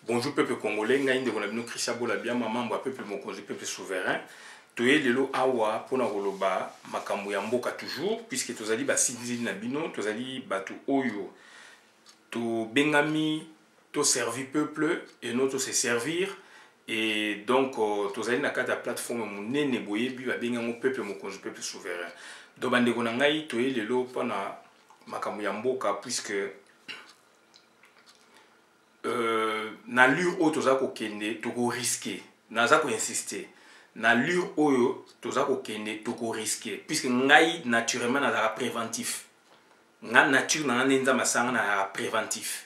Bonjour peuple congolais, ngai ndeko na bino Christian Bola bien mambo peuple mokonzi peuple souverain. Toye lelo awa pona koloba makambo ya mboka toujours puisque tozali ba sidili na bino, tozali batu oyo to bengami to servir peuple et non to se servir et donc tozali na kata plateforme munene boyebi ba bengango peuple mokonzi peuple souverain. Donc bandeko na ngai toye lelo pona makambo ya mboka puisque na lure oyo toza kokende toko risquer naza ko insister na lure oyo toza kokende toko risquer puisque ngai naturellement nazala préventif nga nature na nza masanga na préventif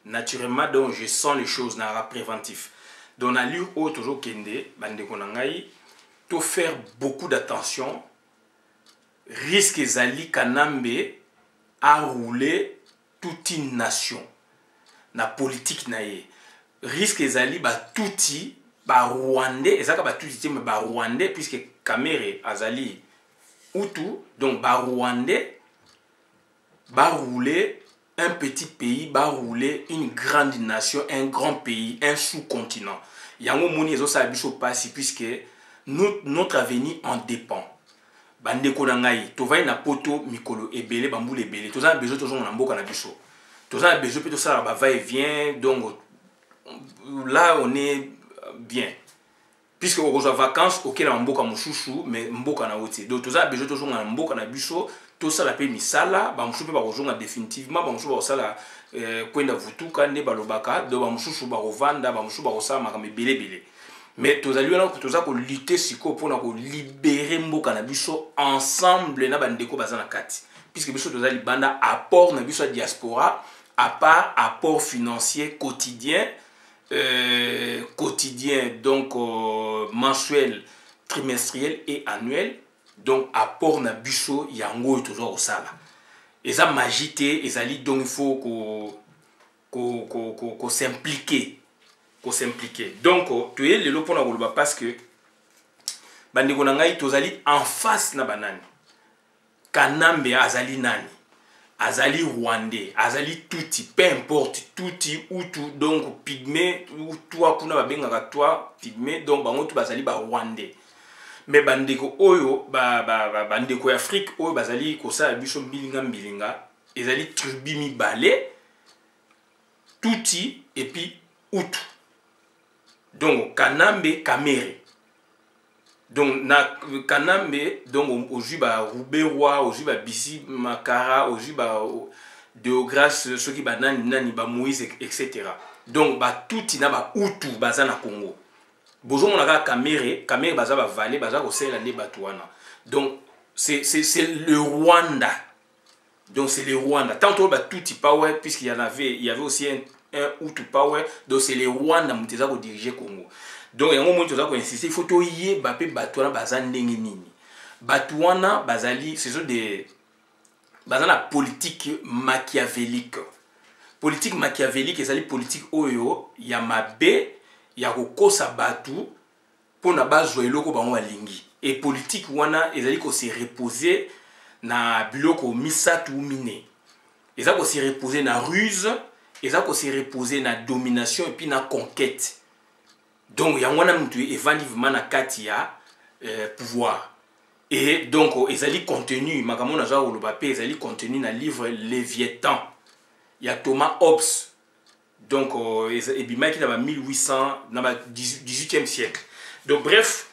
naturellement donc je sens les choses na préventif donc na lure oyo tozo kende bandeko na ngai to faire beaucoup d'attention risque ezali kanambe à rouler toute une nation na politique na ye risque ezali ba touti ba rwandais ezaka ba touti mais ba rwandais puisque Kamere azali Hutu donc ba rwandais ba rouler un petit pays ba rouler une grande nation un grand pays un sous-continent yango moni ezo sa biso pasi puisque notre avenir en dépend bandeko na ngai tovai na poto mikolo ebele bambula ebele tozana besoin tozo na mboka na biso tozana besoin plutôt ça ba va et vient donc là on est bien puisque on a vacances auquel on mboka mususu mais mboka na oti donc tozana besoin tozo na mboka na biso to ça la pe misala ba mususu ba kozonga définitivement ba mususu ba sala kwenda vutuka ne balobaka donc ba mususu ba rovanda ba mususu ba kosala makambe belebele mais tozali wana toza ko lutter siko pona ko libérer mboka na biso ensemble na bandeko bazana kati puisque biso tozali banda apport na biso diaspora à part apport financier quotidien donc mensuel trimestriel et annuel donc apport na biso yango tozo osala eza magité ezali donc il faut ko s'impliquer donc tu es le pona koloba parce que bandeko na ngai tozali en face na banani kanambe azali nani azali rwandais azali tuti peu importe tuti Hutu donc pygmée ou toi kuna babengaka toi pygmée donc bango tu bazali ba rwandais mais bandeko oyo bandeko ya Afrique oyo bazali kosala biso mbilinga ezali tribu mibale tuti et puis Hutu donc kanambe Kamere donc na kanambe donc ojuba ruberwa ojuba bisi makara ojuba Deograce ceux qui nani ba Moïse etc. donc ba tuti na ba Hutu baza na Congo bozo monaka Kamere baza ba vale baza ko sela ne batwana donc c'est le Rwanda donc c'est le Rwanda tantôt ba tuti power puisqu'il y avait aussi un Hutu power donc c'est le Rwanda muteza ko diriger Congo donc yango mo toza ko insister il faut to yé ba pe batwana baza ndenge nini batwana bazali ce sont des bazana politique machiavélique ezali politique oyo ya mabe ya kokosa batu pona bazwa eloko bango alingi et politique wana ezali ko se reposer na biloko misatu mine ezali ko se reposer na ruse ezali ko se reposer na domination et puis na conquête donc yango wana mutu evandivement na kati ya pouvoir et donc ezali contenu makambo na za oloba pe ezali contenu na livre Léviathan ya Thomas Hobbes donc ebimaki na ba 1800 na ba 18e siècle donc bref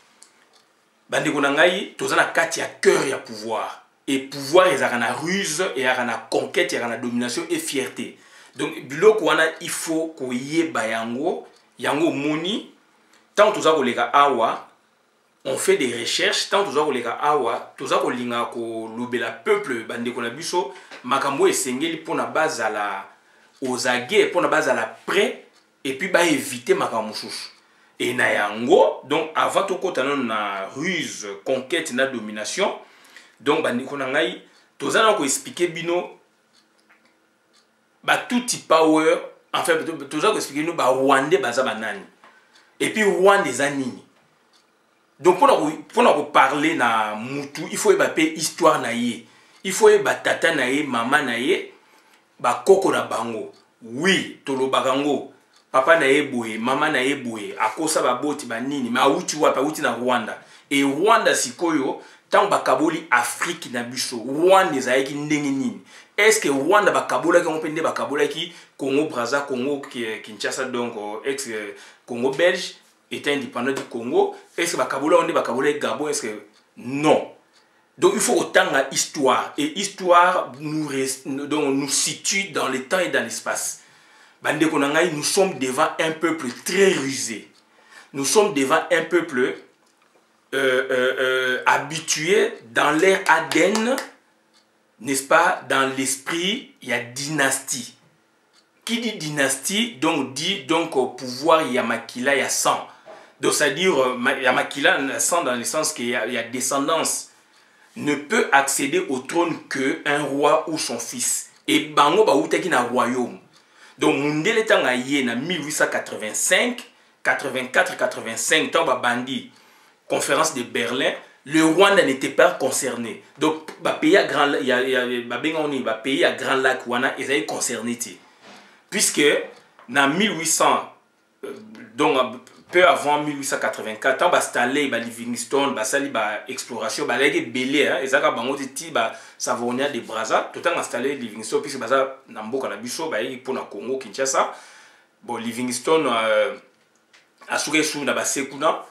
bandeko na ngai toza na kati ya cœur ya pouvoir et pouvoir ezaka na ruse et ezaka na conquête ezaka na domination et fierté donc biloko wana il faut koyeba yango moni tant toza koleka awa on fait des recherches tant toza koleka awa toza kolinga ko lobela peuple bandeko na biso makambo esengeli pona bazala ozage pona bazala prêt et puis ba éviter makambo mususu et na yango donc avant to kota na ruse conquête na domination donc bandeko na ngai toza na ko expliquer bino ba tuti power en fait toza ko expliquer no ba rwandais baza banani et puis Rwanda eza nini donc pour parler na mutu il faut ba histoire na ye il faut ba tata na ye mama na ye ba koko na bango oui tolo bagango papa na ye boye, mama na ye boye, akosa baboti banini, mais auti wapi, auti na Rwanda. Et Rwanda sikoyo, tant bakaboli Afrique na biso, Rwanda ezalaki ndenge nini? Est-ce que Rwanda bakabola ki on pende bakabola ki Congo Brazza, Congo Kinshasa donc ex Congo belge était indépendant du Congo? Est-ce que bakabola on dit bakabola Gabon? Est-ce que non? Donc il faut autant l'histoire, et histoire nous situe dans le temps et dans l'espace. Nous sommes devant un peuple très rusé. Nous sommes devant un peuple habitué dans leur ADN, n'est-ce pas, dans l'esprit, il y a dynastie. Qui dit dynastie, donc dit donc au pouvoir, il y a Makila, il y a sang. Donc c'est-à-dire, il y a Makila, il y a sang dans le sens qu'il y a descendance. Ne peut accéder au trône qu'un roi ou son fils. Et Bango Baoutaki na royaume. Donc, Mundele Tanga Yé, en 1885, 84-85, tant Bandi, conférence de Berlin, le Rwanda n'était pas concerné. Donc, pays à Grand Lac, ils étaient concernés. Puisque, en 1800, donc peu avant 1884, tant installé Livingstone, exploration, belé, et ça Savonia de Brazza, tout en installé Livingstone, puisque Brazza Nambo Kanabiso, pour le Congo, Kinshasa, bon Livingstone a souhaité sous na Basekuna,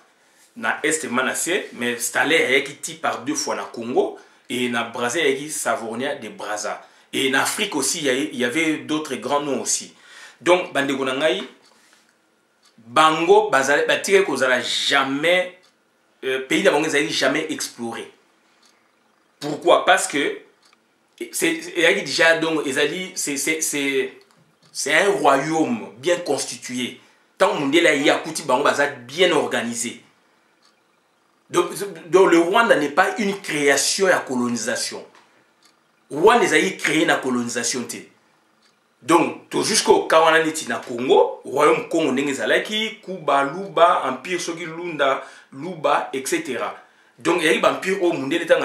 na Est Manassé, mais installé avec par 2 fois na Congo et na Brazza avec Savonia de Brazza. Et en Afrique aussi, il y avait d'autres grands noms aussi. Donc, Bandegonangaï, Bango, Batire Kozala jamais, pays d'Abango jamais exploré. Pourquoi? Parce que c'est un royaume bien constitué. Tant que Mundela Yakuti Bango Baza bien organisé. Donc le Rwanda n'est pas une création à colonisation. Rwanda est créé la colonisation. Donc, jusqu'au Kawananiti na Congo, Royaume Congo Nengezalaki, Kuba, Luba, Empire Sogi Lunda, Luba, etc. Donc, il y a un empire au monde, il y a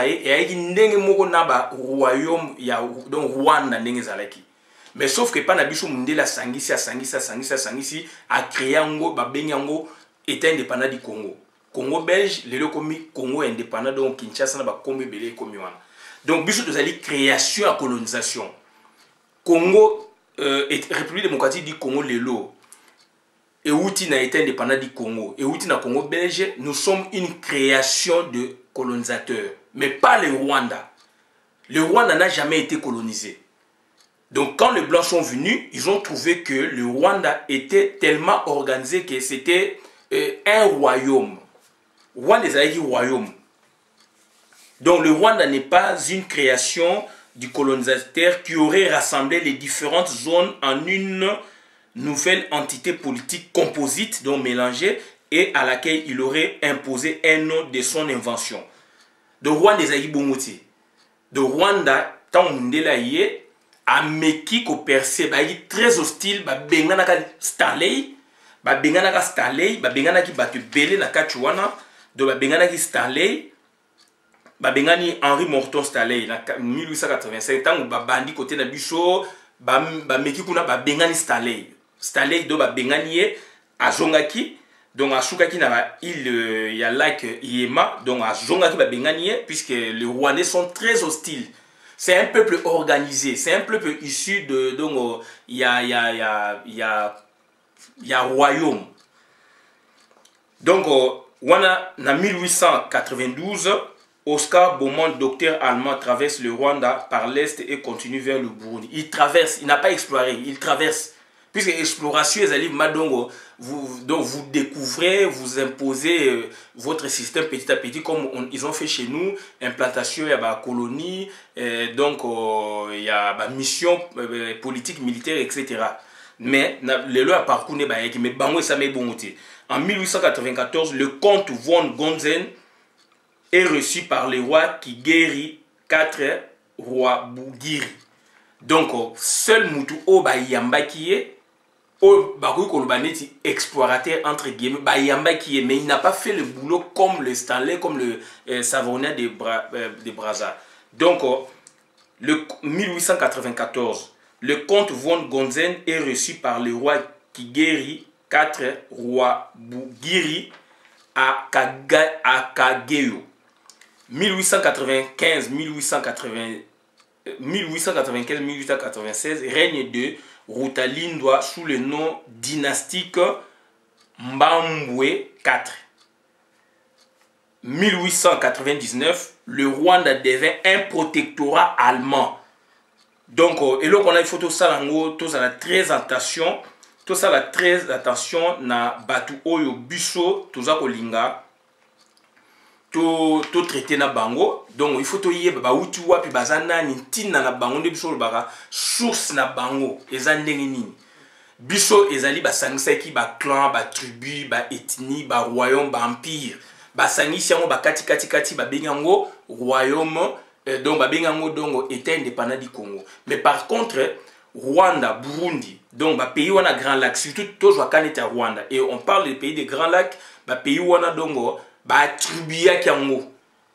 un royaume, donc Rwanda Nengezalaki. Mais sauf que pas nabiso monde la Sangisi, a créé Ango, Babenyango, était indépendant du Congo. Congo belge, le Congo indépendant, donc Kinshasa n'a pas comme belé comme Yohan. Donc, biso de création à colonisation. Congo, République démocratique du Congo, Lelo, et Outi n'a été indépendant du Congo, et Outi na Congo belge, nous sommes une création de colonisateurs, mais pas le Rwanda. Le Rwanda n'a jamais été colonisé. Donc quand les Blancs sont venus, ils ont trouvé que le Rwanda était tellement organisé que c'était un royaume. Rwanda est un royaume. Donc le Rwanda n'est pas une création du colonisateur qui aurait rassemblé les différentes zones en une nouvelle entité politique composite, donc mélangée, et à laquelle il aurait imposé un nom de son invention. De Rwanda ezali bongote. De Rwanda, tant Mundela yé, a meki ko percé, très hostile, benganaka Stanley, benganaka Stanley, benganaki batu belé na kachuana, de benganaki Stanley. Bengani Henri Morton Stanley en 1885 tant bandi côté na biso meki kuna bengani Stanley do bengani azongaki donc asukaki na il y a lac Yema donc azongaki bengani puisque les Rwandais sont très hostiles. C'est un peuple organisé, c'est un peuple issu de donc il y a royaume. Donc wana na 1892 Oscar Beaumont, docteur allemand, traverse le Rwanda par l'est et continue vers le Burundi. Il traverse, il n'a pas exploré, il traverse. Puisque l'exploration est allée, donc vous découvrez, vous imposez votre système petit à petit, comme ils ont fait chez nous, implantation, il y a la colonie, donc il y a la mission politique, militaire, etc. Mais le lot a parcouru, mais bango ça m'est bon. En 1894, le comte von Gonzen est reçu par le roi qui guérit 4 rois Bougiri. Donc, seul Moutou Obayamba qui est, explorateur entre guillemets, Bayamba qui est, mais il n'a pas fait le boulot comme le Stanley, comme le Savonia de Brazza. Donc, le 1894, le comte von Gonzen est reçu par le roi Kigeri 4 roi Bugiri à Kageyo. 1895-1896, règne de Rutalindwa sous le nom dynastique Mbambwe 4. 1899, le Rwanda devint un protectorat allemand. Donc, et là, on a une photo ça, tout ça, très attention. Tout ça, très attention na batu oyo biso, tout ça, kolinga. Tout traité na bango. Donc, il faut to yé, ba uti wapi bazana ni tina na bango de biso baka source na bango. Ezan nini. Biso ezali ba sangseki ba clan, ba tribu, ba ethnie, ba royaume, ba empire. Basangi siango bakati kati ba bengango royaume donc ba bengango dongo était indépendant du Congo. Mais par contre Rwanda, Burundi, donc ba pays wana Grand Lac, surtout tous wakaneta Rwanda et on parle des pays des Grands Lacs, ba pays wana dongo ba attribuer kiango.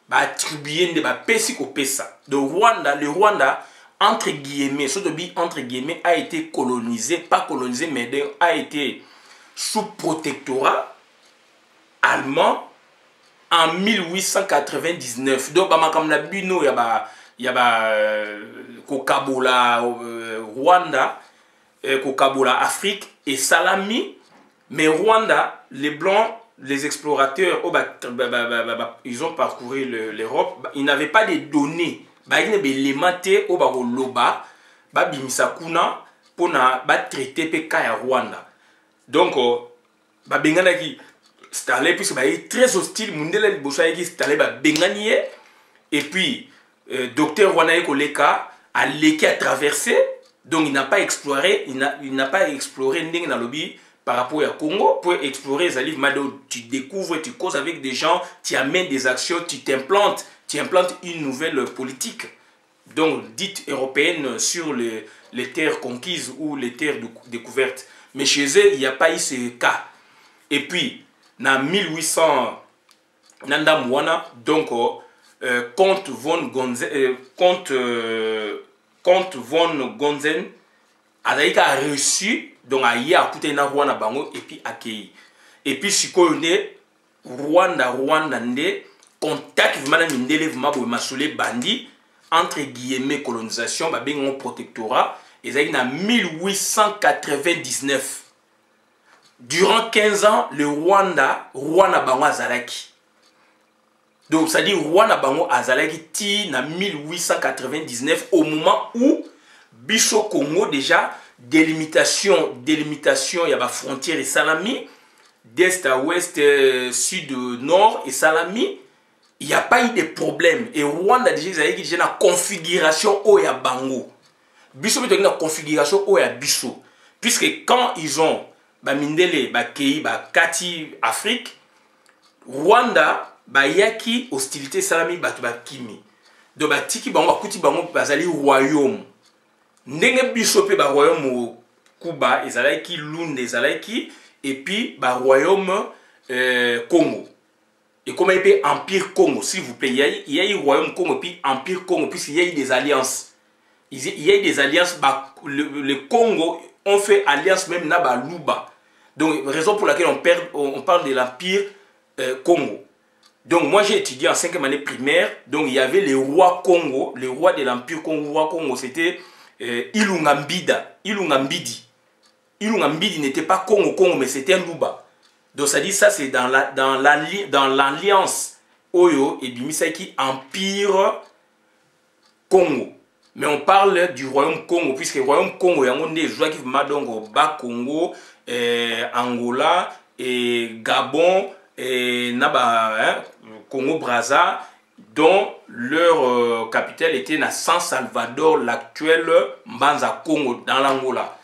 Ba attribuer de ba pesi ko pesa. Donc Rwanda, le Rwanda entre guillemets, entre guillemets a été colonisé, pas colonisé mais a été sous protectorat allemand en 1899. Donc, comme la bino, il y a Kokabola Rwanda, Kokabola Afrique et Salami. Mais Rwanda, les Blancs, les explorateurs, ils ont parcouru l'Europe. Ils n'avaient pas de données. Ils n'avaient pas d'éléments au Loba, Bimisakuna, pour traiter PK à Rwanda. Donc, Stalé, puisque très hostile, Mundele Boshaïki Stalé Benganie, et puis docteur Wanae Koleka a léqué à traverser, donc il n'a pas exploré, il n'a pas exploré Ndeng dans lobby par rapport au Congo. Pour explorer les livres, tu découvres, tu causes avec des gens, tu amènes des actions, tu implantes une nouvelle politique, donc dite européenne sur les terres conquises ou les terres découvertes. Mais chez eux, il n'y a pas eu ce cas. Et puis, en 1800, Nanda Mwana, donc, Comte von Gonzen a reçu, donc, a écouté na Rwanda bango, et puis accueilli. Et puis, si on est Rwanda, contact, vraiment, bandi, entre guillemets, colonisation, un protectorat, et ça, en 1899. Durant 15 ans, le Rwanda bango azalaki. Donc, ça dit Rwanda bango azalaki ti na 1899, au moment où Bicho Congo déjà, délimitation, il y a la frontière et Salami, d'est à ouest, sud, nord et Salami, il n'y a pas eu de problème. Et Rwanda déjà la configuration au ya bango. Bicho peut la configuration au ya Bicho. Puisque quand ils ont Mindele, Kei, Kati, Afrique, Rwanda, yaki hostilité Salami, Kimi. Donc, Tiki Bango, Kuti Bango, Bazali royaume. Ndenge Bishopé, royaume Kuba, Ezalaiki, Lund, Ezalaiki, et puis, royaume Congo. Et comment il peut Empire Congo, s'il vous plaît, il y a eu royaume Congo, puis Empire Congo, puisqu'il y a eu des alliances. Il y a eu des alliances, le Congo ont fait alliance même na Luba. Donc, raison pour laquelle on parle de l'Empire Congo. Donc, moi j'ai étudié en 5e année primaire. Donc, il y avait les rois Congo, les rois de l'Empire Congo. Roi Congo, c'était Ilungambida, Ilungambidi. Ilungambidi n'était pas Congo, mais c'était un Luba. Donc, ça dit, ça c'est dans l'alliance Oyo et Bimisaki Empire Congo. Mais on parle du royaume Congo, puisque le royaume Congo, il y a des gens qui vont Bas Congo, Angola, et Gabon, et Congo Brazza, dont leur capitale était à San Salvador, l'actuel Mbanza Congo, dans l'Angola.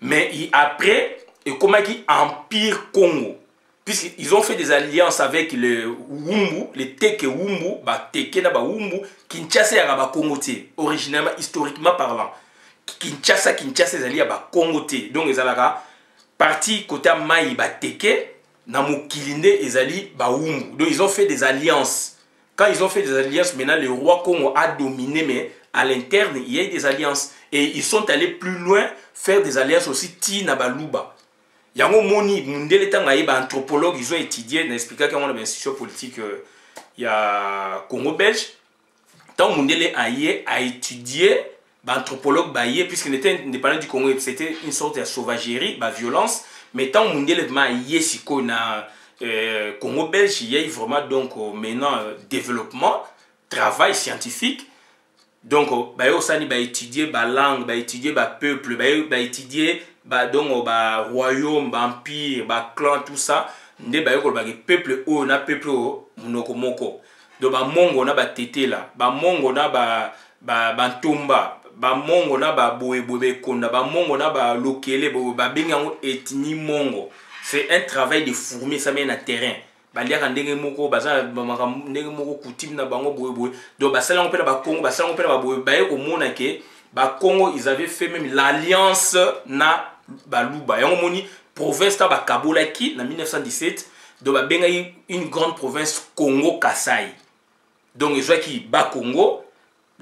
Mais après, et comment dit Empire Congo, puisqu'ils ont fait des alliances avec le Wumbu, les Teke Wumbu, Teke na Wumbu, Kinshasa ya Congo te, originalement, historiquement parlant. Kinshasa les alliés à Congo te. Donc ils ont parti côté Maï Teke, na Mokilinde les alliés Wumbu. Donc ils ont fait des alliances. Quand ils ont fait des alliances, maintenant le roi Congo a dominé, mais à l'interne il y a eu des alliances. Et ils sont allés plus loin, faire des alliances aussi Ti na Luba. yango moni mundele tanga yeba anthropologue ils ont étudié n'expliquer qu'on a une institution politique il y a Congo belge tant mundele a étudié anthropologue baye puisqu'il était indépendant du Congo c'était une sorte de sauvagerie ba violence mais tant mundele ma yesiko na Congo belge il y a vraiment donc maintenant développement travail scientifique donc ba yo sani ba étudier ba langue ba étudier ba peuple ba étudier ba donc ba royaume ba empire ba clan tout ça nde ba yo ba peuple o na peuple o monoko moko donc ba mongo na ba tete là ba mongo na ba ntomba ba mongo na ba boye konda ba mongo na ba lokele ba benga ethnie mongo c'est un travail de fourmi ça met na terrain baliaka ndenge moko baza ndenge moko coutume na bango boye donc basala on peut na ba Congo basala on peut na ba boye baye ko mona ke ba Congo ils avaient fait même l'alliance na baluba yango moni province ta ba Kabolaki na 1917 donc ba benga une grande province Congo Kasai donc ils ont qui ba Congo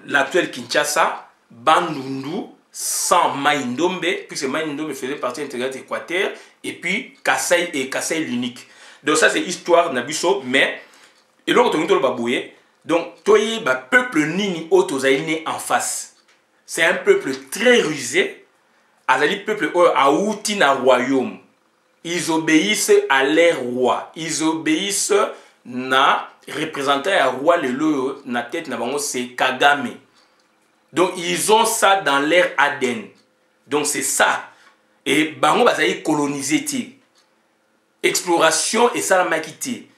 l'actuel Kinshasa Bandundu sans Maïndombe puisque Maïndombe faisait partie intégrante d'Équateur et puis Kasai et Kasai l'unique. Donc ça c'est histoire Nabiso mais et l'autre on ba boye donc toye ba peuple nini otozaine en face. C'est un peuple très rusé. Azali peuple aouti na royaume. Ils obéissent à leur roi. Ils obéissent na représentant à roi le na tête na bango c'est Kagame. Donc ils ont ça dans leur ADN. Donc c'est ça. Et bango bazali colonisé ti. Exploration et ça la maquité.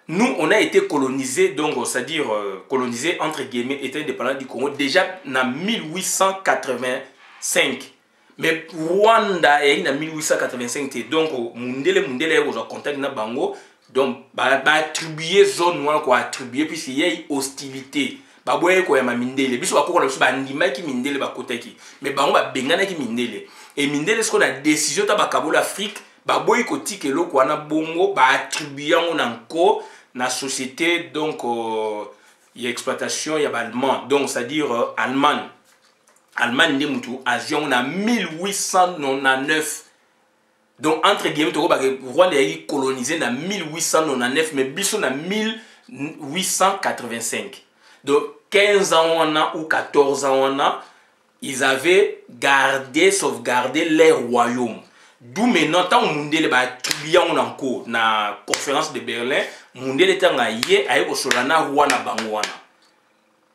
Nous on a été colonisé donc c'est-à-dire colonisé entre guillemets étant indépendant du Congo déjà en 1885. Mais Rwanda est en 1885 donc mundele au contact na bango donc ba attribuer zone noire quoi attribuer puis il y a hostilité. Baboye ko ya mindele biso bakoko na biso bandima ki mindele bakotaki mais bango ba bengana ki mindele et mindele ce qu'on a décision ta bakabolo Afrique baboye ko tikelo ko na bongo ba attribuer ngo nanko na société donc il y a exploitation il y a allemand donc c'est à dire Allemagne ndi mutu avion na 1899 donc entre guillemets to ko ba Rwanda yi colonisé na 1899 mais biso na 1885. Donc 15 ans on a ou 14 ans on a, ils avaient sauvegardé les royaumes. D'où maintenant tant mundele ba tribian on encore na conférence de Berlin, mundele tanga yé aye ko solana roi na bango wana.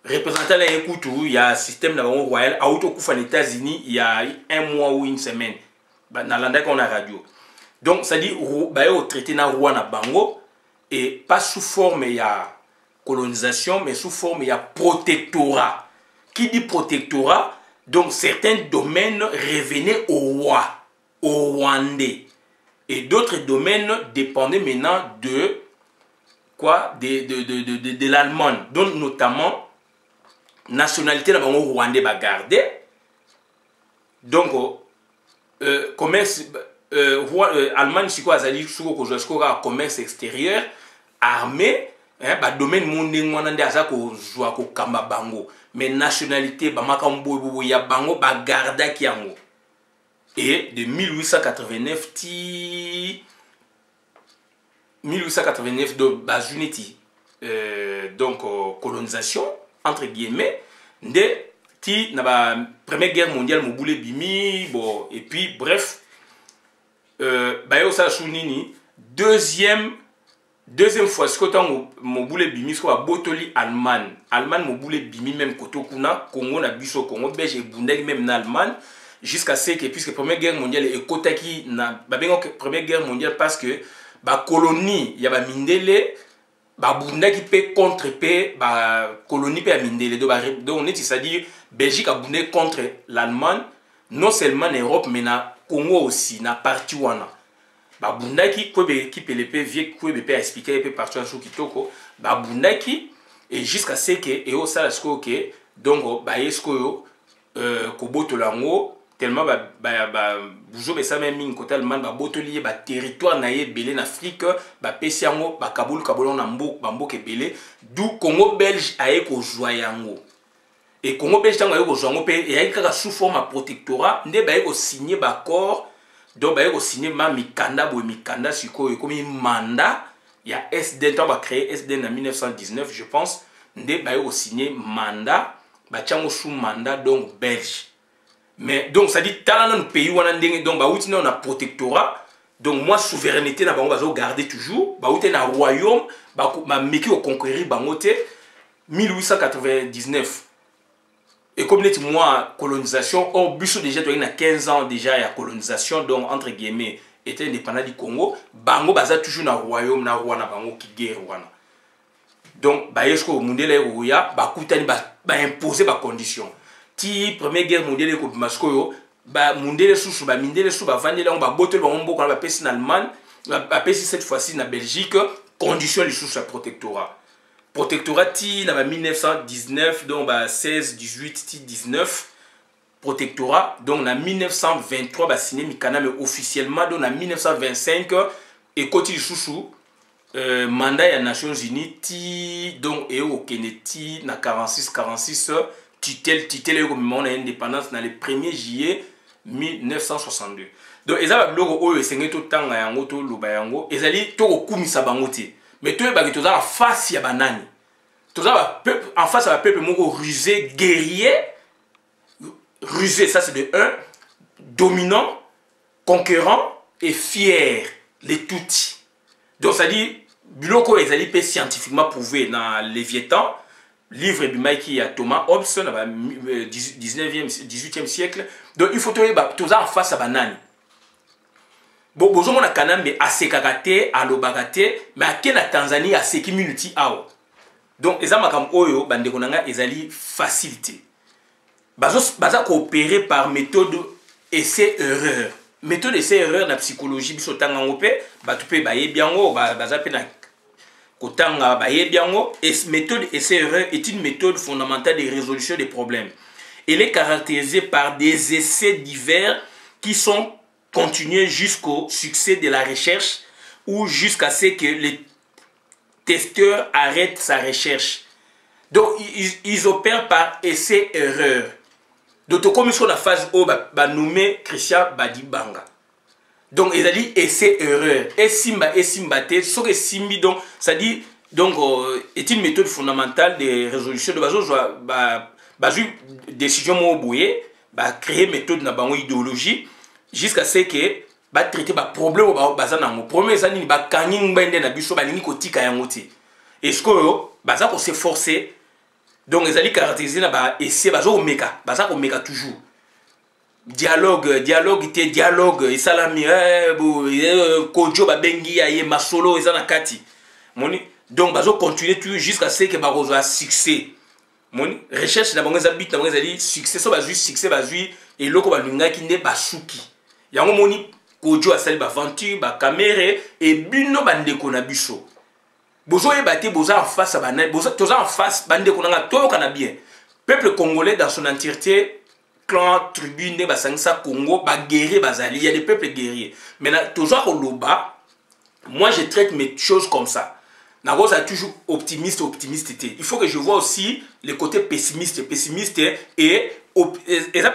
Représentant la écoute il y a système na bango royal a auto kufa aux États-Unis il y a un mois ou une semaine. Na landa qu'on a radio. Donc ça dit ba yo traité na roi na bango et pas sous forme il y a colonisation, mais sous forme il y a protectorat. Qui dit protectorat, donc certains domaines revenaient au roi, au Rwandais. Et d'autres domaines dépendaient maintenant de quoi? De l'Allemagne. Donc notamment, nationalité là-bas au Rwandais va garder. Donc, commerce, Allemagne, c'est quoi? C'est-à-dire que commerce extérieur, armé. Ba domaine monde ngwana asa ko joa ko kamba bango mais nationalité ba makambo ya bango ba garda ki yango et de 1889 de Bazuniti donc colonisation entre guillemets de ti na ba première guerre mondiale mobule bimi bon et puis bref ba yo sa sunini deuxième fois ce que tant mobule bimi so botoli Allemagne mobule bimi même koto kuna Congo na biso Congo belge bundaki même na Allemagne jusqu'à ce que puisque première guerre mondiale et kotaki na ba bengo première guerre mondiale parce que ba colonie ya ba mindele ba bundaki pe contre pe ba colonie pe ya mindele donc on est c'est-à-dire Belgique a bundé contre l'Allemagne non seulement en Europe mais na Congo aussi na partie wana babundaki kwebe ki pelepe vie kwebe pe expliquer pe partout en kitoko babundaki et jusqu'à ce que et au ça ce que donc ba esko yo ko botolango tellement ba buzo be ça même min côté allemand ba botoli ba territoire na ye belé en Afrique ba pesiango ba kabolo na mboke belé d'où Congo belge aye ko joyango et Congo belge tango aye ko joyango pe et aye kaka sous forme protectorat nde ba aye ko signer ba accord donc bah signé ma mikanda boy mikanda siko comme mandat il y a SDN on va créer SDN en 1919 je pense ndé bah signé mandat bah tiens sous mandat donc belge mais donc ça dit talent dans pays où on a donc bah outil on a protectorat donc moi souveraineté na bango bazo garder toujours bah outil na royaume bah meki au conquérir bangote 1899 et comme dit moi colonisation au but déjà il y a 15 ans déjà il y a colonisation donc entre guillemets était indépendant du Congo bango baza toujours na royaume na roi na bango qui guerre wana donc bah est-ce que mondele roya bah kutani bah imposer ba condition ti première guerre mondiale ko maskoyo ba mondele sous ba mindele sous ba vandele on ba botel ba mbo ko ba pesi en Allemagne ba pesi cette fois-ci na Belgique condition les sous sa protectorat ti na 1919 donc bah 16 18 ti 19 protectorat donc en 1923 bah signé mikana mais officiellement donc en 1925 et côté sous mandat des Nations Unies ti donc et au Kennedy na 46 tutelle comme mon indépendance dans le 1er juillet 1962 donc ezaba logo oyo esengé to tanga yango to loba yango ezali to kokumisa bango te mais to ba to za face ya banani to za peuple en face à peuple moko rusé guerrier rusé ça c'est de un dominant conquérant et fier les touti donc ça dit biloko ezali pe scientifiquement prouvé dans Léviathan livre de Mikey à Thomas Hobbes dans le 18e siècle donc il faut tout ça en face à banani bon bozo mona kanambe asekakate alobakate mais à la Tanzanie aseki minuti awo donc eza makam oyo bandeko nanga ezali facilité baza coopérer par méthode essai erreur méthode essai erreur na psychologie biso tanga ngope batu pe baye biango baza pe na kotanga baye biango et méthode essai erreur est une méthode fondamentale de résolution des problèmes. Elle est caractérisée par des essais divers qui sont continués jusqu'au succès de la recherche ou jusqu'à ce que le testeur arrête sa recherche. Donc ils opèrent par essai erreur. Donc comme sur la phase O nommé Christian Badibanga. Donc ils ont dit essai erreur et simba te ce que simbi donc ça dit donc est une méthode fondamentale de résolution de bazo décision mo boye ba créer méthode na bango idéologie jusqu'à ce que ba traiter ba problème baza na mo problème ça ni ba kanyi ngende na biso ba lingi kotika yango te est-ce que baza ko s'efforcer donc ils ont caractérisé na ba essai bazo meka baza ko meka toujours dialogue et salami kojo ba bengi ya ye masolo eza na kati moni donc bazo continuer toujours jusqu'à ce que barozo a succès moni recherche na bango za bit na bango za di succès so bazui succès bazui et loko ba lingaki nde basuki yango moni kojo asali ba aventure ba caméra et bino bandeko na biso bozo ebate boza en face ba bozo toza en face bandeko na to kana bien peuple congolais dans son entièreté clan tribune de Basangsa Congo guerrier bazali il y a des peuples guerriers maintenant toujours au loba moi je traite mes choses comme ça Nago a toujours optimiste il faut que je vois aussi le côté pessimiste et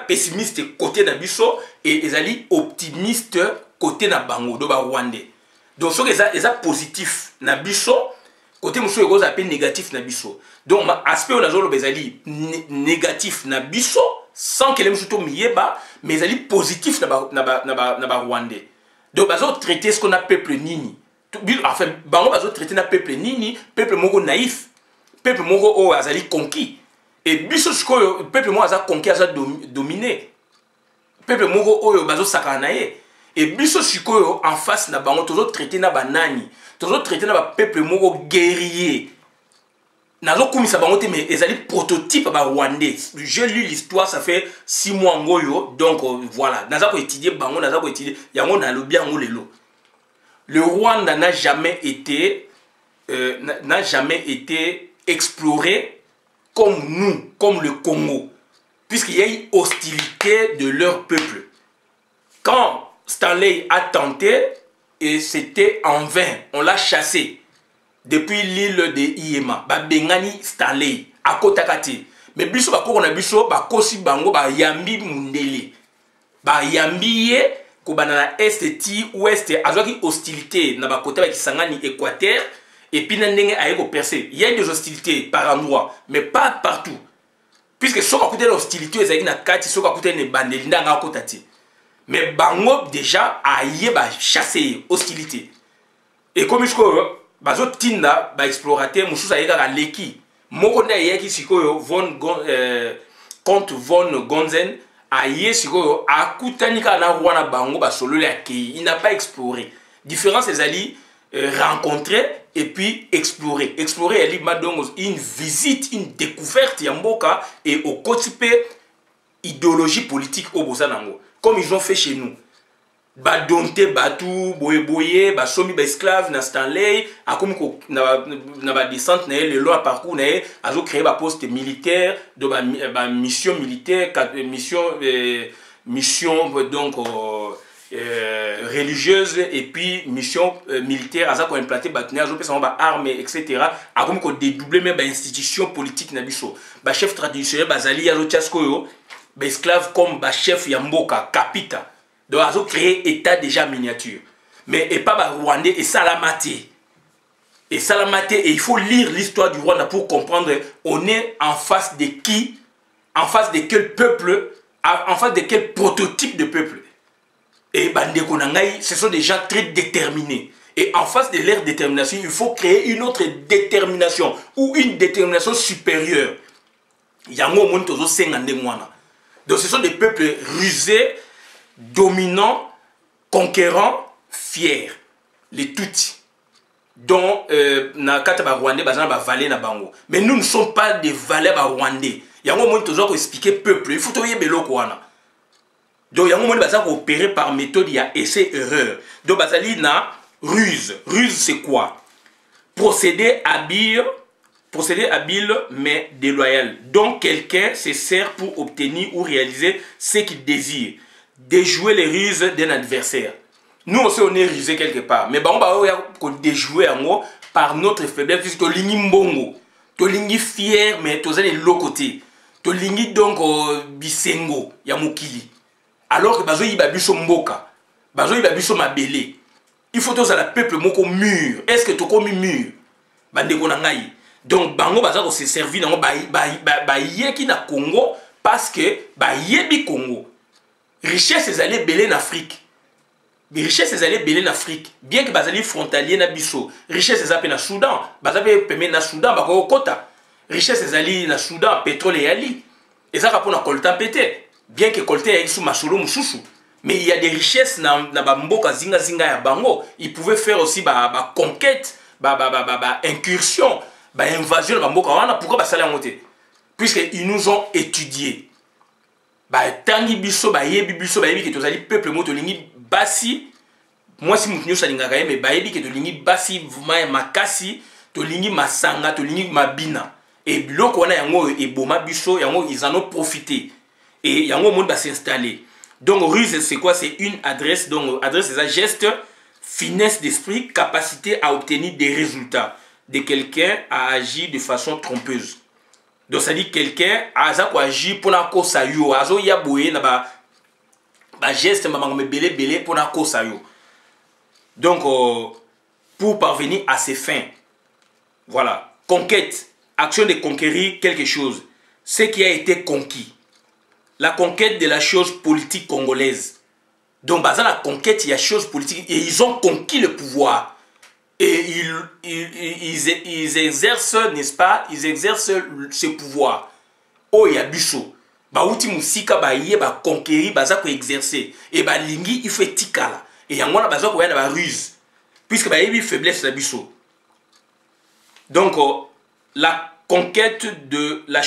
pessimiste côté nabiso et ezali optimiste côté na bango do ba rwandais donc ce que ça positif nabiso côté muso ego za pe négatif nabiso donc aspect on a zolo bezali négatif nabiso sans que les gens mieba mais ils sont positifs na rwandais donc bazo traiter ce qu'on a peuple nini enfin bango bazo traiter na peuple nini peuple moko naïf peuple moko o azali conquis et biso sko peuple moko aza conquis aza dominé peuple moko oyo bazo sakana ye et biso sikoyo en face na bango tozo traiter na banani tozo traiter na ba peuple moko guerrier nazo kumisa bango te mais ezali prototype ba rwandais j'ai lu l'histoire ça fait 6 mois ngoyo donc voilà naza ko étudier bango naza ko étudier yango na lobi yango lelo le Rwanda n'a jamais été exploré comme nous comme le Congo puisqu'il y a eu hostilité de leur peuple quand Stanley a tenté et c'était en vain on l'a chassé depuis l'île de Iema, Bengani Stanley, à Kotakati. Mais biso ba koko na biso ba kosi bango ba yambi mundele. Ba yambi ye banana est ti ouest azwaki hostilité na ba côté ba kisangani Équateur et puis na ndenge aye ko percer. Il y a des hostilités par endroit mais pas partout. Puisque soka côté l'hostilité ezaki na kati soka côté ne bandeli ndanga kotati. Mais bango déjà aye ba chasser hostilité. Et comme je crois bazo tinda ba explorateur mususu aye ka leki. Moko nda yeki sikoyo contre von Gonzen aye sikoyo akutanika na rwana bango ba solo la ki. Il n'a pas exploré. Différence ezali rencontrer et puis explorer. Explorer elle dit une visite, une découverte yamboka et au quotidien idéologie politique au Bozanango. Comme ils ont fait chez nous. Ba donte batu boye boye ba somi ba esclave na Stanley akomi ko na ba descente na le long parcours na azo créer ba poste militaire de ba mission militaire mission donc religieuse et puis mission militaire aza ko implanter ba tenir azo pesa ba armes etc akomi ko dédoubler même ba institution politique na biso ba chef traditionnel bazali azo tiasko yo ba esclave comme ba chef ya mboka capita. Donc, ils ont créé État déjà miniature. Mais et pas Rwandais et Salamaté. Et Salamaté, et il faut lire l'histoire du Rwanda pour comprendre on est en face de qui, en face de quel peuple, en face de quel prototype de peuple. Et Bandeko Nangai, ce sont des gens très déterminés. Et en face de leur détermination, il faut créer une autre détermination ou une détermination supérieure. Donc, ce sont des peuples rusés, dominants, conquérants, fiers. Les Tutsis. Dont na kata ba Rwandais bazana ba valer na bango. Mais nous ne sommes pas des valets ba Rwandais. Yango moni tozo ko expliquer peuple, il faut to yebelo ko wana. Donc yango moni bazana ko opérer par méthode ya essai erreur. Donc bazali na ruse. Ruse c'est quoi? Procédé habile mais déloyal. Donc quelqu'un se sert pour obtenir ou réaliser ce qu'il désire. Déjouer les ruses d'un adversaire. Nous aussi on est rusé quelque part. Mais on va déjouer par notre faiblesse puisque lingi mbongo. To lingi fier mais to zali l'autre côté. To lingi donc bisengo ya mokili. Alors que bazo yiba biso mboka. Bazo yiba biso mabele. Il faut tous à la peuple moko mûr. Est-ce que to komi mûr? Bandeko na ngai. Donc bango baza ko se servir nango ba yeki na Congo parce que ba yebi Congo. Richesse allées belé en Afrique. Richesse allées belé en Afrique. Bien que bazali frontalier na biso. Richesse allées na Soudan. Bazali peme na Soudan ba ko kota. Richesse allées na Soudan pétrole et ali. Et ça pour na coltan pété. Bien que coltan est sous masolo mususu. Mais il y a des richesses na ba mboka zinga ya bango. Ils pouvaient faire aussi ba conquête, incursion, invasion ba mboka wana pourquoi ba sala ngoté. Puisque ils nous ont étudiés. Tangi biso yebi biso yebi que tozali peuple moto lingi basi moi si mutu nyosa lingaka mais yebi que to lingi basi vraiment makasi to lingi masanga to lingi mabina et biloko wana yango e boma biso yango ils en ont profité et yango monde va s'installer. Donc ruse c'est quoi? C'est une adresse. Donc adresse c'est un geste, finesse d'esprit, capacité à obtenir des résultats de quelqu'un à agir de façon trompeuse. Donc ça dit quelqu'un a agi pour la cause yo azo ya boye na ba geste maman me belé pour la cause yo. Donc pour parvenir à ses fins. Voilà, conquête, action de conquérir quelque chose, ce qui a été conquis. La conquête de la chose politique congolaise. Donc basant la conquête, il y a chose politique et ils ont conquis le pouvoir. Et ils exercent, n'est-ce pas? Ils exercent ce pouvoir. Oh, il y a biso. Ba uti musika ba yé ba conquérir, ba za ko exercer. Et ba lingi il fait tikala. Et yango na ba za ko yana ba ruse. Puisque ba yebi faiblesse la biso. Donc la conquête de la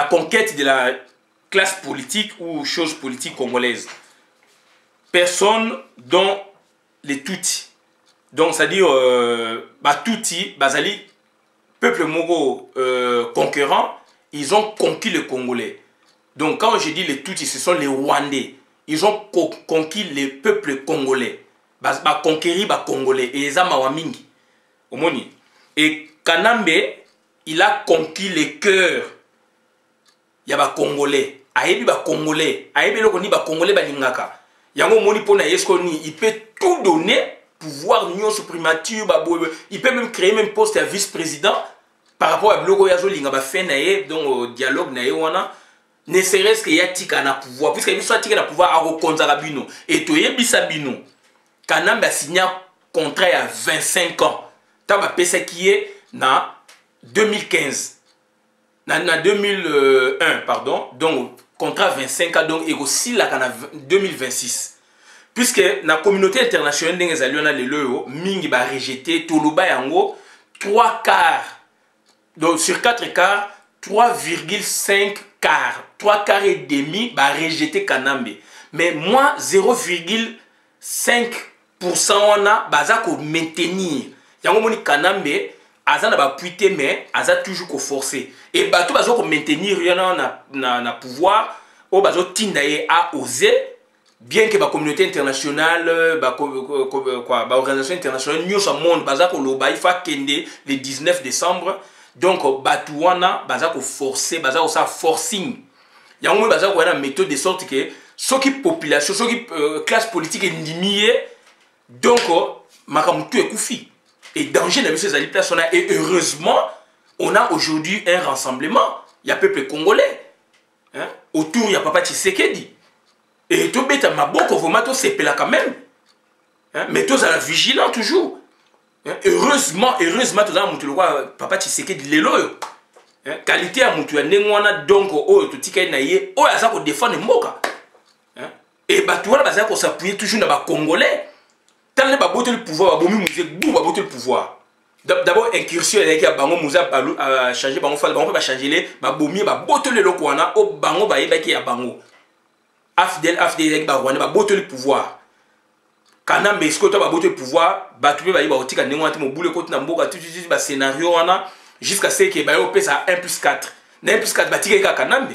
conquête de la classe politique ou chose politique congolaise. Personne dont les Tutsis. Donc, c'est-à-dire, Tutsi, Bazali, peuple mogo conquérant, ils ont conquis le Congolais. Donc, quand je dis les Tutsis, ce sont les Rwandais. Ils ont conquis le peuple congolais. Conquérir les Congolais. Et les Amawamingi. Et Kanambe, il a conquis les cœurs. Il y a des Congolais. ayebi ba congolais ayebi loko ni ba congolais balingaka yango moni pona yesko ni il peut tout donner pouvoir nyonso primature ba boye il peut même créer même poste à vice-président par rapport à bloko yazo linga ba fait na ye donc dialogue na ye wana ne serait-ce que ya tika na pouvoir puisque il soit tika na pouvoir a rekonza bino et to yebisa bino Kanambe a signé un contrat à 25 ans ta ba pesa qui est na 2015 na 2001 pardon donc contrat 25 ans donc et aussi là en 2026 puisque la communauté internationale des alliés les leo mingi ba rejeté toloba yango 3 quarts donc sur 4 quarts 3,5 quarts 3 quarts et demi ba rejeté Kanambe mais moi 0,5% on a baza ko maintenir yango moni Kanambe azana ba puité mais aza toujours ko forcer et bato bazo ko maintenir na pouvoir o bazo tindaye a oser bien que la communauté internationale ba organisation internationale nous au monde baza ko loba il faut kende le 19 décembre donc bato wana baza ko forcer baza ko sa forcing yango baza ko na méthode de sorte que ce qui population ce qui classe politique endimié donc makamutu ekufi. Et danger dans ces alliés place, et heureusement, on a aujourd'hui un rassemblement. Il y a peuple congolais. Hein? Autour, il y a Papa Tshisekedi. Et tout bête, ma boko, vous m'avez c'est là quand même. Hein? Mais tous à la vigilance toujours. Hein? Heureusement, tous à la Papa Tshisekedi, les loyaux. Qualité à moutou, donc, oh, tout tika naïe, oh, ça qu'on défend les moka. Et bah, tu vois, ça qu'on s'appuie toujours dans les Congolais. Tant que babote le pouvoir, babote le pouvoir. D'abord incursion avec bango muza a changer bango fall bango pas changer les babomi babote le lokwana au bango ba yeba ki ya bango. Afdel avec barwana babote le pouvoir. Kanambe esko to babote le pouvoir, batu ba yeba otika nengo ati mobule kote na mboka tout ba scénario wana jusqu'à ce que ba yo pesa 1+4. Na 1+4 batika ka Kanambe.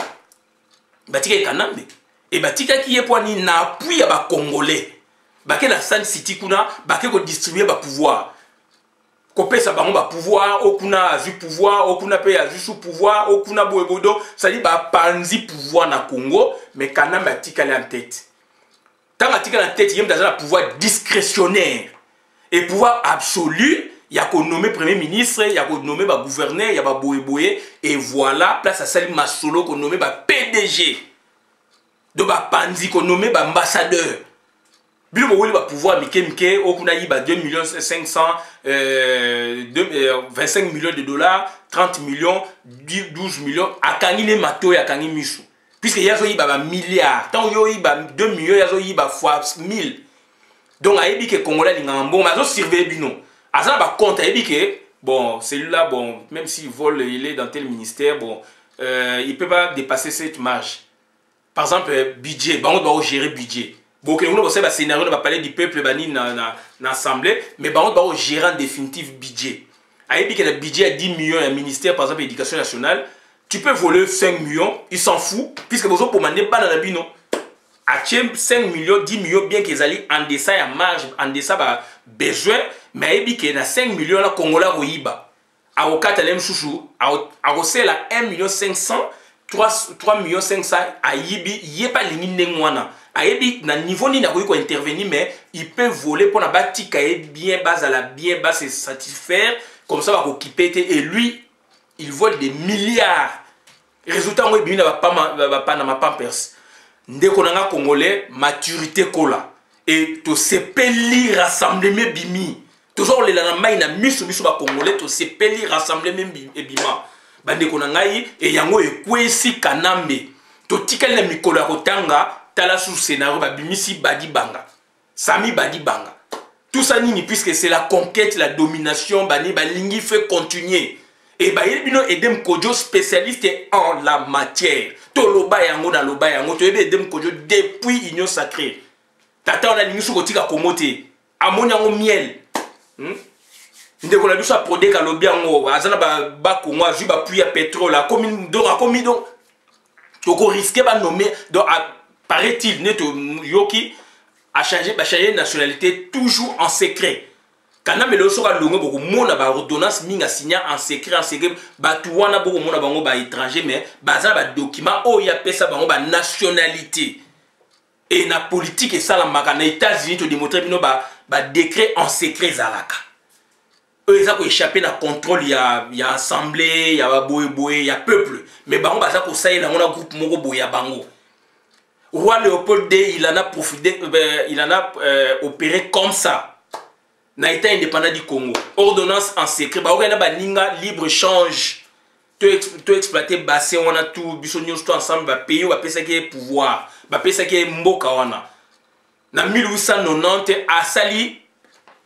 Batika Kanambe. Et batika ki yepwani na appui ya ba congolais. Baké la San City kuna baké ko distribuer ba pouvoir ko pesa bango ba pouvoir okuna azu pouvoir okuna pe azu sous pouvoir okuna boebodo ça dit ba panzi pouvoir na Congo mais Kanambe atikale en tête tant atikale en tête yem dans un pouvoir discrétionnaire et pouvoir absolu il y a ko nommer premier ministre il y a ko nommer ba gouverneur il y a ba boyeboye et voilà place à Salim Masolo ko nommer ba PDG de ba panzi ko nommer ba ambassadeur. Bilo boweli ba pouvoir mike okuna yiba 25 millions de dollars 30 millions 12 millions akangi le mato ya kangi misu puisque yazo yiba ba milliards tant yo yiba 2 millions yazo yiba fois 1000 donc ayebi que congolais lingambo mazo surveiller bino azana ba compte ayebi que bon celui-là bon même s'il vole il est dans tel ministère bon il peut pas dépasser cette marge par exemple budget bango doit gérer budget. Bon, on va faire un scénario, on va parler du peuple bani dans l'assemblée, mais on va gérer un définitif budget. Aïe, que le budget a 10 millions, un ministère, par exemple, l'éducation nationale, tu peux voler 5 millions, il s'en fout, puisque vous pour demander pas dans la bino. À 5 millions, 10 millions, bien qu'ils allaient en dessin à marge, en dessin à besoin, mais aïe, que na 5 millions, là, Congolais, au Iba. À au 4 chouchou, à au 1 million 500, 3 millions 500, à Yibi, il n'y a pas de ligne ayebi na niveau ni na ko intervenir mais il peut voler pour na batika bien bas à la bien bas se satisfaire comme ça va occuper et lui il vole des milliards résultat on bi na ba na ma pampers ndeko na nga congolais maturité kola et to sepeli rassemblement bimi toujours le na mai na misu ba congolais to sepeli rassemblement bima bandeko na ngai et yango ekwesi Kanambe to tikali na mikolo ya kotanga tala sous scénario babimisi badi banga sami badi banga tout ça nini puisque c'est la conquête la domination bani balingi fait continuer et ba yebino Edem Kodjo spécialiste en la matière to loba yango na loba yango to yebe Edem Kodjo depuis union sacrée tata on a lingi soko tika komote amoni yango miel ndeko la biso a produire lobi yango azana ba kongo azu ba puya pétrole a commis donc to ko risquer ba nommer donc paraît-il, Neto Yoki a changé de nationalité toujours en secret. Kanambe le soka longo beaucoup mona ba ordonnance minga signa en secret batuwana beaucoup mona bango ba étranger mais baza ba document o ya pesa bango ba nationalité et na politique et ça la maka na États-Unis to démontrer bino ba décret en secret zalaka eux ça ko échapper na contrôle ya assemblée ya ba boye ya peuple mais bango baza ko saïla ngona groupe moko boye ya bango. Roi Léopold II, il en a profité, il en a opéré comme ça. Na État indépendant du Congo. Ordonnance en secret. Bah, on a ninga libre-échange. Tu exploiter bassin, on a tout, bisognos tout ensemble, bah, pays, on va payer ça qui est pouvoir. Bah, payer ça qui est mboka, on a. Na 1890, a sali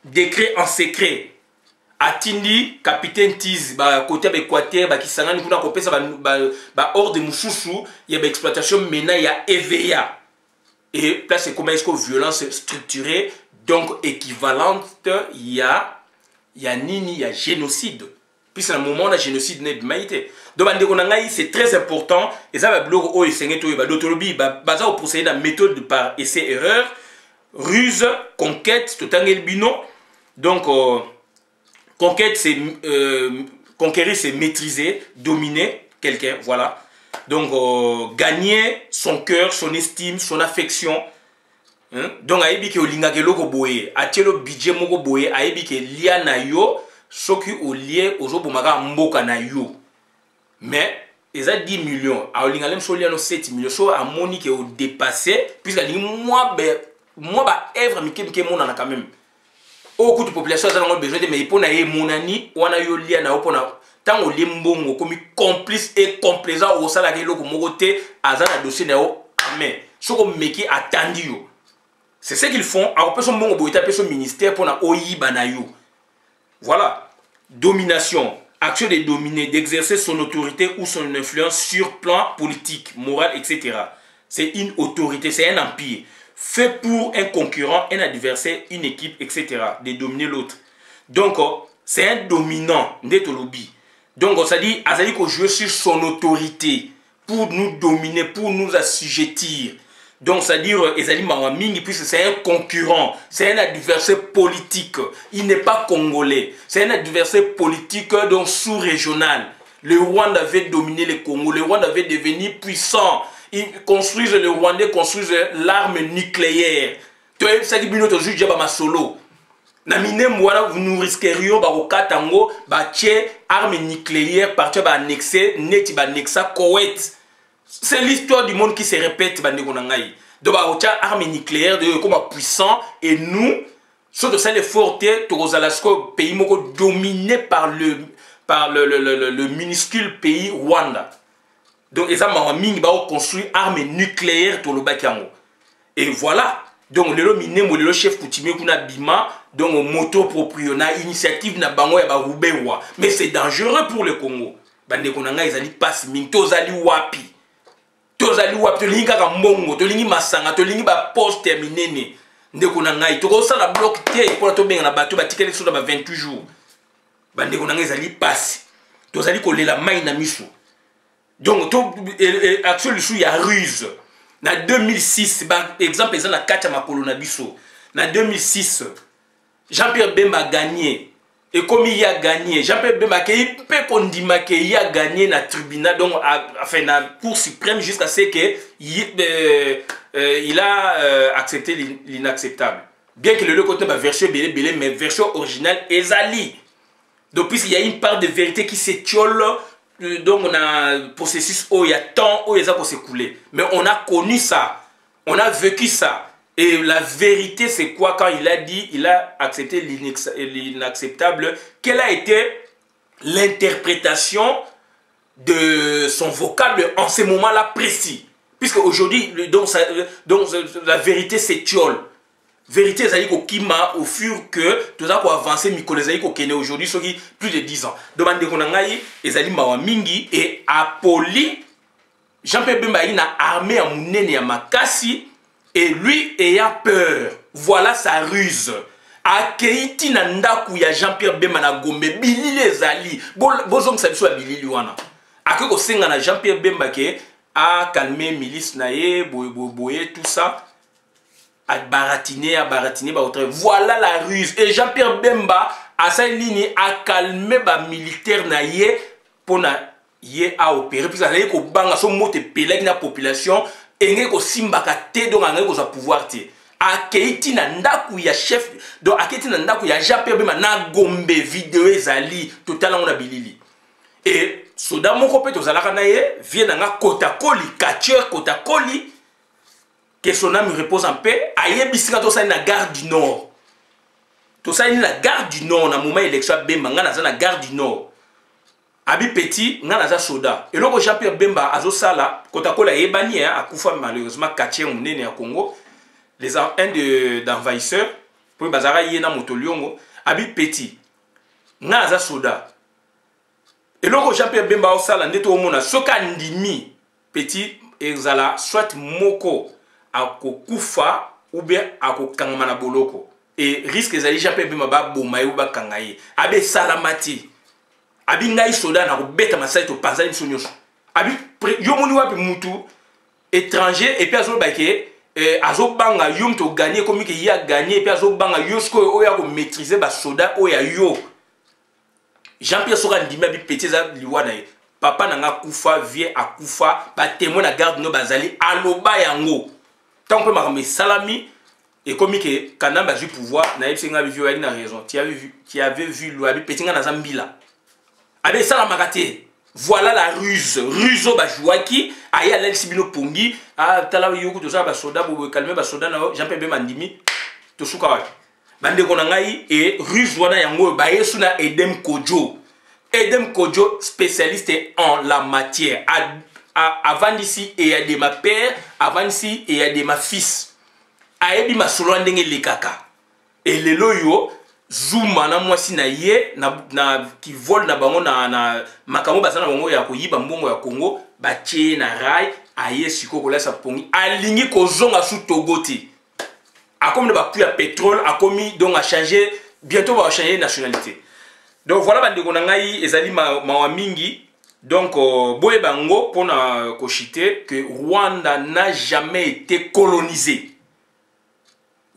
décret en secret. Atindi, capitaine Tiz, bah, côté Équateur, bah, qui s'en a n'a coupé ça, bah, hors de Moussoussou, il y a exploitation, maintenant, il y a EVA. Et là, c'est comment est-ce que violence structurée, donc équivalente, il y a nini, il y a génocide. Puis c'est un moment où le génocide n'est pas été. Donc, c'est très important. Et ça va bloquer au Sénégal, d'autres lobbies, bah, au procédé de méthode par essai-erreur, ruse, conquête, tout un bino. Donc, conquête, c'est conquérir, c'est maîtriser, dominer quelqu'un, voilà. Donc, gagner son cœur, son estime, son affection. Hein? Donc, aïbi ke olinga ke loko boye, atielo budget moko boye, aïbi ke lia na yo, soki o lié ozo bomaka mboka na yo. Mais, ils ont 10 millions, a olinga lem so lia no 7 millions, so a moni ke o dépassé, puisque moi, ba œuvre mike mona na quand même. Au coût de population, ça a besoin de mais pour naïe monani, ou ana yo lia na opona. Tant au limbongo comme complice et complaisant au salaire loko mogote azana dossier na o mais ce qu'on meki attendu yo. C'est ce qu'ils font. Alors personne bongo boita personne ministère pour na oyi banayo. Voilà. Domination, action de dominer, d'exercer son autorité ou son influence sur plan politique, moral, etc. C'est une autorité, c'est un empire fait pour un concurrent, un adversaire, une équipe, etc. De dominer l'autre. Donc c'est un dominant netolobi. Donc, ça dit, Azali qu'on joue sur son autorité pour nous dominer, pour nous assujettir. Donc, ça dit, Azali Mawaming, puisque c'est un concurrent, c'est un adversaire politique. Il n'est pas congolais. C'est un adversaire politique, donc sous-régional. Le Rwanda avait dominé le Congo. Le Rwanda avait devenu puissant. Ils construisent, le Rwandais construisent l'arme nucléaire. Tu vois, ça dit, Binoto juge ma solo. Namine moi nous risquerions ba tango ba tché arme nucléaire partir ba annexer neti ba nexa Koweït. C'est l'histoire du monde qui se répète ba ngai. Donc ba arme nucléaire de comme puissant et nous surtout ça les fortes tozalasko pays moko dominé par le minuscule pays Rwanda. Donc les amants mingi ba construire arme nucléaire to le bakango. Et voilà. Donc le chef coutumier kuna bima donc moto propriétaire initiative na bango ya ba rubewa mais c'est dangereux pour le Congo. Bande konanga ezali passe mingi tozali wapi to lingi kaka mbongo to lingi masanga to lingi ba poste terminene ndeko na ngai to ko sala bloc te pour to benga na bato ba tikeli sur ba 28 jours. Bande konanga ezali passe tozali kolela mai na miso. Donc to action lu ya ruse. Na 2006, par exemple, ils ont la 4 makolo na biso. Na 2006, Jean-Pierre Bemba a gagné. Et comme il a gagné, Jean-Pierre Bemba il a gagné na tribunal, donc enfin na Cour suprême jusqu'à ce que il a accepté l'inacceptable. Bien que le côté ma version belé, mais version originale ezali. Donc puisqu'il y a une part de vérité qui s'étiole. Donc on a processus où il y a tant où ça pour s'écouler. Mais on a connu ça, on a vécu ça. Et la vérité c'est quoi quand il a dit, il a accepté l'inacceptable. Quelle a été l'interprétation de son vocable en ce moment-là précis? Puisque aujourd'hui, donc la vérité s'étiole. Vérité, c'est que Kima, au fur que tout ça pour avancer, Mikole Zaïko Kene aujourd'hui, ce qui plus de 10 ans. Demande qu'on a Ezali Mawa Mingi et Apoli, Jean-Pierre Bemba il a armé à Mounene à Makassi et lui ayant peur. Voilà sa ruse. A Keiti Nandaku ya Jean-Pierre Bemba na Gombe, Billy les Ali, Bozong Sabiso a Billy Luana. A que Senga na Jean-Pierre Bemba a calmé milice nae, boye, tout ça. à baratiner, voilà la ruse. Et Jean-Pierre Bemba, à sa ligne, a calmé les militaires pour à opérer. Puis, ça ko banga son mot pelek na population, et ko simbaka te donc ngé ko pouvoir te. A keiti na ndaku ya chef, donc a keiti na ndaku ya Jean-Pierre Bemba na gombe vidéo ezali, total on a bilili. Et soda moko pe to zalaka na ye, vient na kota koli, catcheur kota koli. Que son âme repose en paix, aïe bisika to sa na gare du Nord. To sa na gare du Nord na moment élection Bemba nga na gare du Nord. Abi petit nga na soda. Et loko Jean-Pierre Bemba azo sala kota kola ebani a kufa malheureusement quartier munene ya Congo. Les un d'envahisseurs pour bazara yena motoliongo abi petit nga na soda. Et loko Jean-Pierre Bemba o sala ndeto omona soka ndimi petit ezala soit moko akokufa ou bien akokangama na boloko et risque ezali Jean-Pierre Bemba ba bomaye ou ba kangaye abe salamati abi ngai soda na kobeta masai to panza biso nyonso abi yo moni wapi mutu étranger et puis azo bake azo banga yum to gagner comme que ya gagner et puis azo banga yo sko o ya ko maîtriser ba soda o ya yo Jean-Pierre soka ndima bi petit za liwana papa nanga kufa vie akufa ba témoin na garde no bazali aloba yango. Tant que ma salami et comme que Kanamba a eu pouvoir, na epsinga vu na raison. Tu avais vu l'ouabi petinga na Zambila. Abe salamakate. Voilà la ruse. Ruzo ba jouaki aya la sibino pongi a tala yoku to sa ba soda bo calmer ba soda na Jean-Pierre Bemba ndimi to suka wa. Bande ko na ngai et ruse wana yango ba yesu na Edem Kojo. Edem Kojo spécialiste en la matière. Avant d'ici et il y a de ma père, avant d'ici et il y a de ma fils. Aebi ma solo ndenge lekaka. Et le loyo zuma na mwasi na ye na qui vole na bango na makamo basana bango ya koyiba mbongo ya Congo batie na rai aye siko kola sa pongi alingi kozonga sous Togoti. A comme de ba puya pétrole a commis donc a changé bientôt va changer nationalité. Donc voilà bande ko ngai ezali ma mingi. Donc, boye bango pour na kochite que Rwanda n'a jamais été colonisé.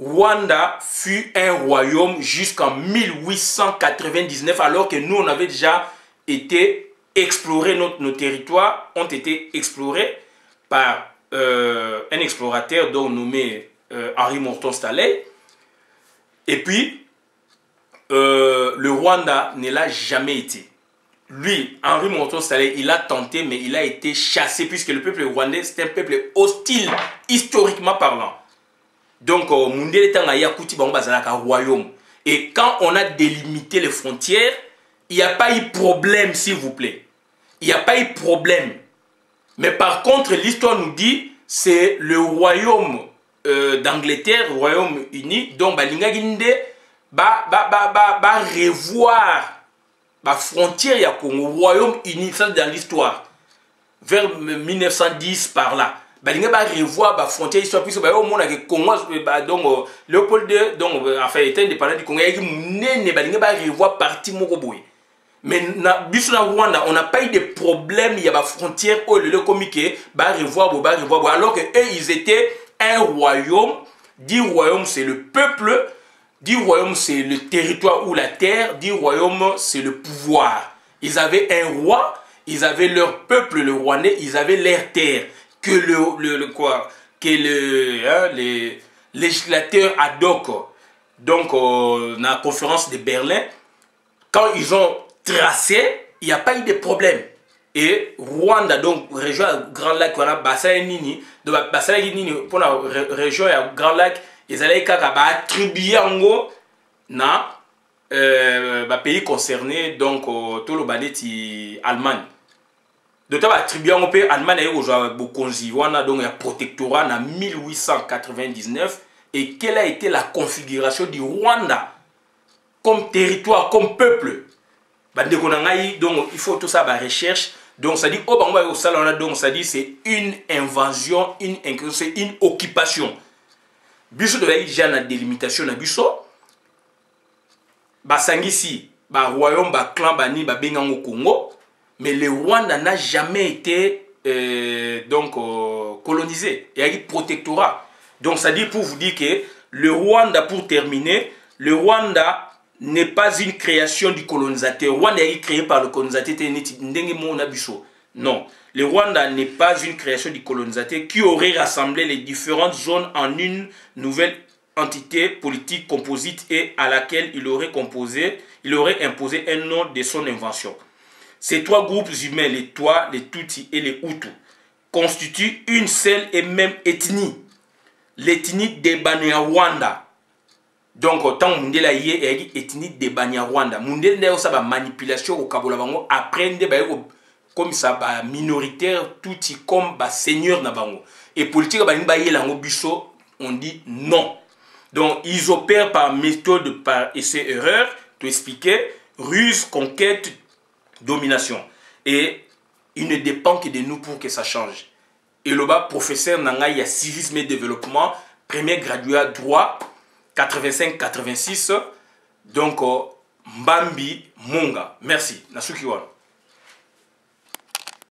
Rwanda fut un royaume jusqu'en 1899 alors que nous on avait déjà été explorés, nos territoires ont été explorés par un explorateur donc nommé Henri Morton Stanley. Et puis, le Rwanda ne l'a jamais été. Lui, Henri Morton Stanley, il a tenté, mais il a été chassé puisque le peuple rwandais, c'est un peuple hostile, historiquement parlant. Donc, Mundele Tanga Yakuti Bambazalaka royaume. Et quand on a délimité les frontières, il n'y a pas eu problème, s'il vous plaît. Il n'y a pas eu problème. Mais par contre, l'histoire nous dit, c'est le royaume d'Angleterre, le Royaume-Uni, donc Balinga Ginde, revoir la frontière ya Congo, Royaume-Uni, ça dans l'histoire. Vers 1910 par là. Balinga ba revoir la frontière histoire puisque au monde que Congo donc Léopold II donc enfin était indépendant du Congo et ne balinga ba revoir parti moko boy. Mais na biso na Rwanda, on n'a pas eu de problème, il y a la frontière où le comique ba revoir alors que eux ils étaient un royaume. Dit royaume c'est le peuple. Dit royaume, c'est le territoire ou la terre. Dit royaume, c'est le pouvoir. Ils avaient un roi, ils avaient leur peuple, le Rwandais, ils avaient leur terre. Que les législateurs ad hoc, donc dans la conférence de Berlin, quand ils ont tracé, il n'y a pas eu de problème. Et Rwanda, donc région à Grand Lac, voilà, Bassaïnini, donc Bassaïnini, pour la région à Grand Lac, ils allaient attribuer en gros na pays concerné donc tout le ballet Allemagne. Donc attribué en pays Allemagne et aux Bokonzi wana donc un protectorat en 1899 et quelle a été la configuration du Rwanda comme territoire comme peuple. Donc il faut tout ça la recherche. Donc ça dit au salon donc ça dit c'est une invasion, c'est une occupation. Biso de déjà na délimitation na biso basangisi ba royaume ba clan bani ba bengango Congo mais le Rwanda n'a jamais été donc colonisé et a eu protectorat Donc ça dit pour vous dire que le Rwanda, pour terminer, le Rwanda n'est pas une création du colonisateur. Le Rwanda est créé par le colonisateur. Non, le Rwanda n'est pas une création du colonisateur qui aurait rassemblé les différentes zones en une nouvelle entité politique composite et à laquelle il aurait imposé un nom de son invention. Ces trois groupes humains, les Twa, les Tutsi et les Hutus, constituent une seule et même ethnie, l'ethnie des Banyarwanda. Donc, autant Mundela y est ethnie des Banyarwanda. Mundela y a manipulation au Kabulabango, après, comme ça, minoritaire, Tutsi comme seigneur Nabango. Et politique, on dit non. Donc, ils opèrent par méthode, par essai-erreur, to expliquer, ruse, conquête, domination. Et il ne dépend que de nous pour que ça change. Et le bas, professeur Nangay, il y a civisme et développement, premier gradué à droit, 85-86. Donc, Mbambi Munga. Merci. Nasukiwan.